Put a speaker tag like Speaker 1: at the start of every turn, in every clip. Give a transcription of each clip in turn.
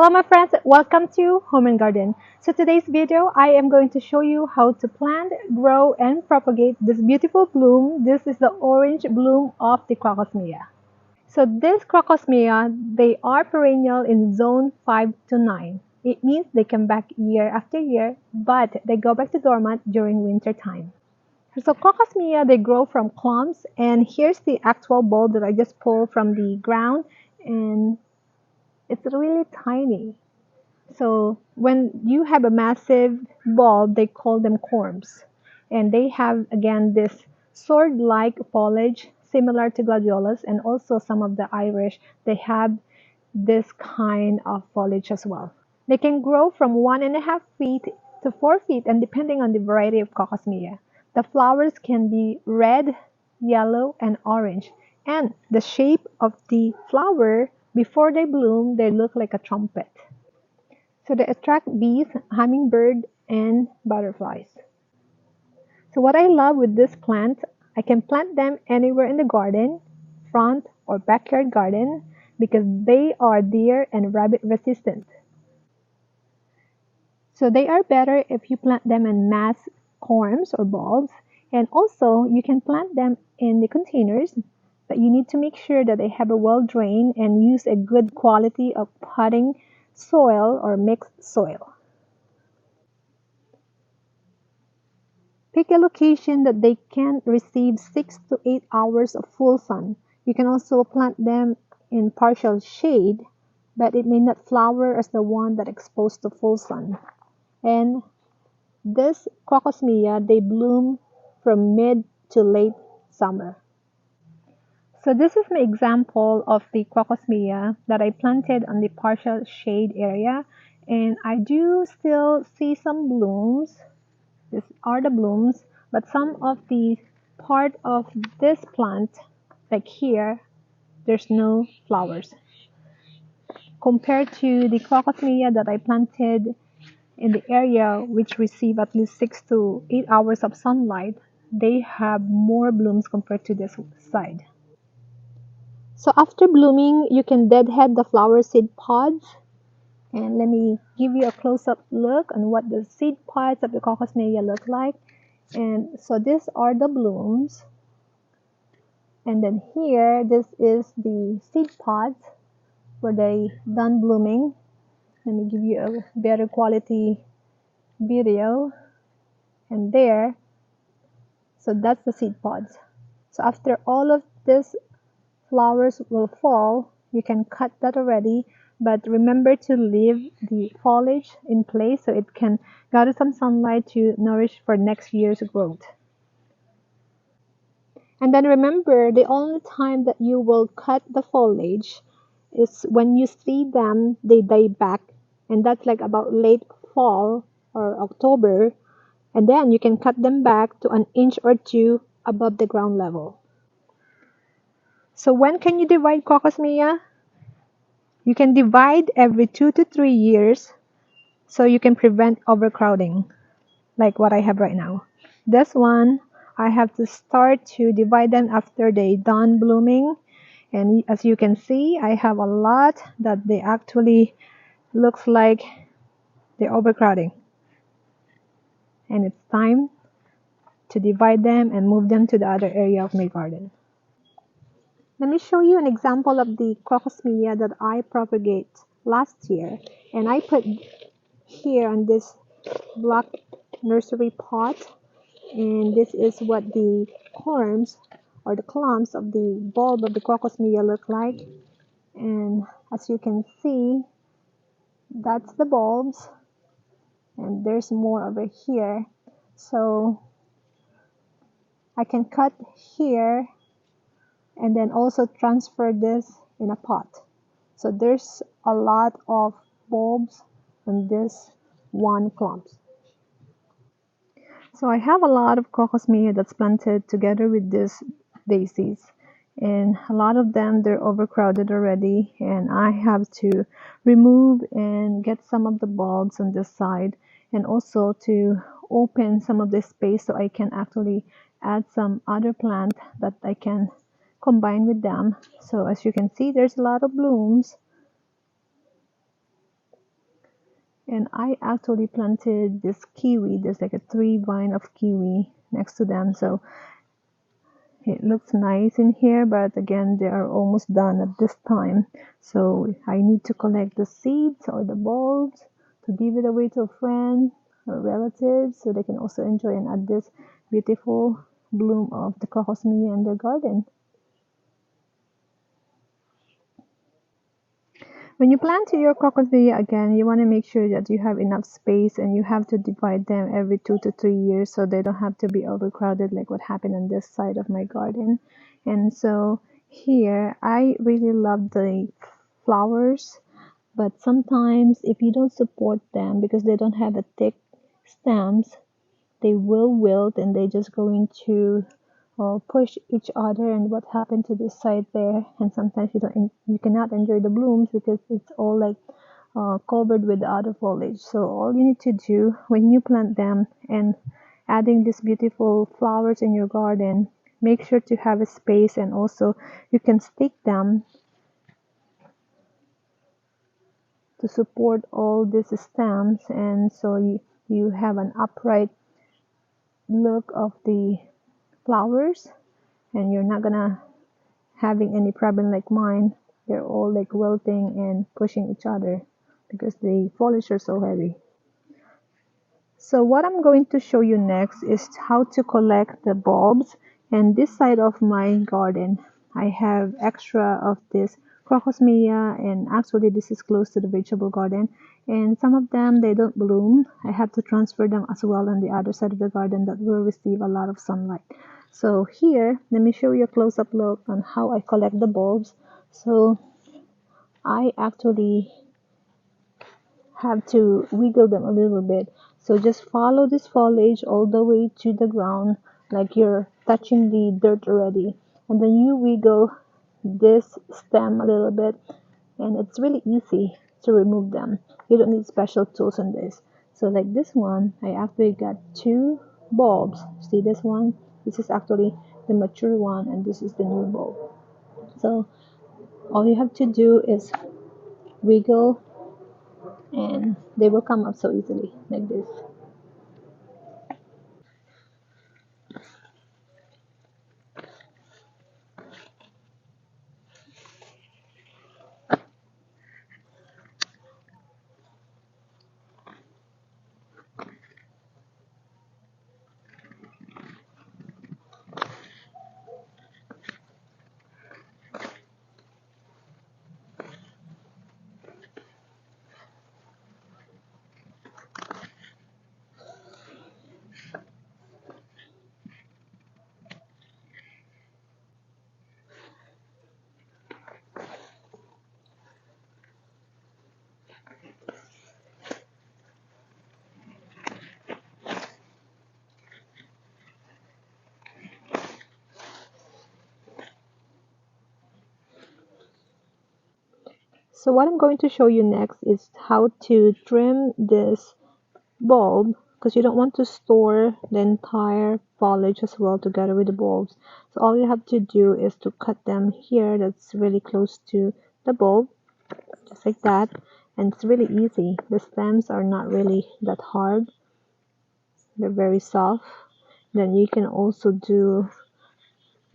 Speaker 1: Hello my friends, welcome to Home and Garden. So today's video, I am going to show you how to plant, grow and propagate this beautiful bloom. This is the orange bloom of the Crocosmia. So this Crocosmia, they are perennial in zone 5 to 9. It means they come back year after year, but they go back to dormant during winter time. So Crocosmia, they grow from clumps, and here's the actual bulb that I just pulled from the ground, and it's really tiny. So when you have a massive bulb, they call them corms. And they have, again, this sword-like foliage similar to gladiolas, and also some of the Irish, they have this kind of foliage as well. They can grow from 1.5 feet to 4 feet, and depending on the variety of Cocosmia. The flowers can be red, yellow, and orange. And the shape of the flower, before they bloom, they look like a trumpet. So they attract bees, hummingbirds, and butterflies. So what I love with this plant, I can plant them anywhere in the garden, front or backyard garden, because they are deer and rabbit resistant. So they are better if you plant them in mass corms or bulbs, and also you can plant them in the containers, but you need to make sure that they have a well drained and use a good quality of potting soil or mixed soil. Pick a location that they can receive 6 to 8 hours of full sun. You can also plant them in partial shade, but it may not flower as the one that exposed to full sun. And this Crocosmia, they bloom from mid to late summer. So this is my example of the Crocosmia that I planted on the partial shade area, and I do still see some blooms. These are the blooms, but some of the part of this plant, like here, there's no flowers. Compared to the Crocosmia that I planted in the area which receive at least 6 to 8 hours of sunlight, they have more blooms compared to this side. So after blooming, you can deadhead the flower seed pods. And let me give you a close-up look on what the seed pods of the Crocosmia look like. And so these are the blooms. And then here, this is the seed pods where they done blooming. Let me give you a better quality video. And there, so that's the seed pods. So after all of this flowers will fall, you can cut that already, but remember to leave the foliage in place so it can gather some sunlight to nourish for next year's growth. And then remember, the only time that you will cut the foliage is when you see them, they die back, and that's like about late fall or October, and then you can cut them back to an inch or two above the ground level. So when can you divide Crocosmia? You can divide every 2 to 3 years so you can prevent overcrowding, like what I have right now. This one, I have to start to divide them after they done blooming. And as you can see, I have a lot that they actually looks like they're overcrowding. And it's time to divide them and move them to the other area of my garden. Let me show you an example of the Crocosmia that I propagate last year. And I put here on this black nursery pot, and this is what the corms or the clumps of the bulb of the Crocosmia look like. And as you can see, that's the bulbs, and there's more over here. So I can cut here and then also transfer this in a pot. So there's a lot of bulbs in this one clump. So I have a lot of Crocosmia that's planted together with these daisies, and a lot of them, they're overcrowded already, and I have to remove and get some of the bulbs on this side, and also to open some of this space so I can actually add some other plant that I can combine with them. So as you can see, there's a lot of blooms. And I actually planted this kiwi. There's like a 3 vine of kiwi next to them. So it looks nice in here, but again, they are almost done at this time. So I need to collect the seeds or the bulbs to give it away to a friend or relative so they can also enjoy and add this beautiful bloom of the Crocosmia in their garden. When you plant your crocosmia again, you want to make sure that you have enough space and you have to divide them every 2 to 3 years so they don't have to be overcrowded like what happened on this side of my garden. And so here, I really love the flowers, but sometimes if you don't support them because they don't have a thick stems, they will wilt and they just going to push each other. And what happened to this side there, and sometimes you cannot enjoy the blooms because it's all like covered with other foliage. So all you need to do when you plant them and adding these beautiful flowers in your garden, make sure to have a space, and also you can stick them to support all these stems, and so you have an upright look of the flowers, and you're not gonna having any problem like mine. They're all like wilting and pushing each other because the foliage are so heavy. So what I'm going to show you next is how to collect the bulbs. And this side of my garden, I have extra of this Crocosmia, and actually this is close to the vegetable garden. And some of them, they don't bloom. I have to transfer them as well on the other side of the garden that will receive a lot of sunlight. So here, let me show you a close-up look on how I collect the bulbs. So I actually have to wiggle them a little bit. So just follow this foliage all the way to the ground like you're touching the dirt already. And then you wiggle this stem a little bit, and it's really easy to remove them. You don't need special tools on this. So like this one, I actually got 2 bulbs. See this one? This is actually the mature one, and this is the new bulb. So all you have to do is wiggle and they will come up so easily like this. So what I'm going to show you next is how to trim this bulb, because you don't want to store the entire foliage as well together with the bulbs. So all you have to do is to cut them here that's really close to the bulb, just like that. And it's really easy. The stems are not really that hard. They're very soft. Then you can also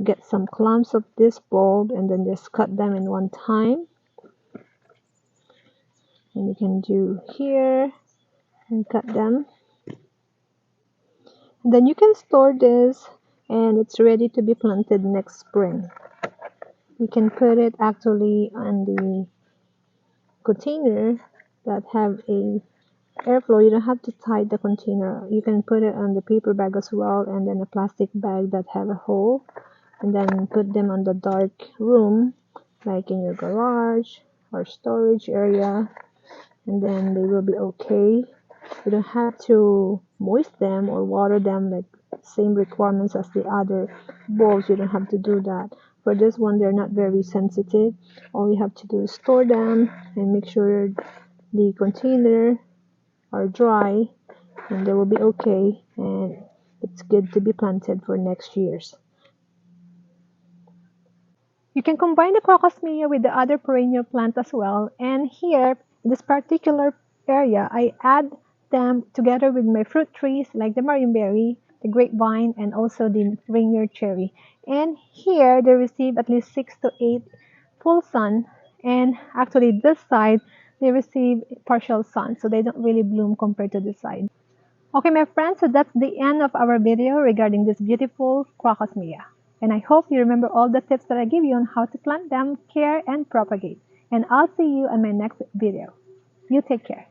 Speaker 1: get some clumps of this bulb and then just cut them in one time. And you can do here and cut them. And then you can store this and it's ready to be planted next spring. You can put it actually on the container that have a airflow. You don't have to tie the container. You can put it on the paper bag as well, and then a plastic bag that have a hole, and then put them on the dark room like in your garage or storage area, and then they will be okay. You don't have to moist them or water them like same requirements as the other bulbs. You don't have to do that. For this one, they're not very sensitive. All you have to do is store them and make sure the container are dry, and they will be okay, and it's good to be planted for next year's. You can combine the Crocosmia with the other perennial plant as well. And here, this particular area, I add them together with my fruit trees like the marionberry, the grapevine, and also the Rainier cherry. And here they receive at least 6 to 8 full sun. And actually, this side they receive partial sun, so they don't really bloom compared to this side. Okay, my friends, so that's the end of our video regarding this beautiful Crocosmia. And I hope you remember all the tips that I give you on how to plant them, care, and propagate. And I'll see you in my next video. You take care.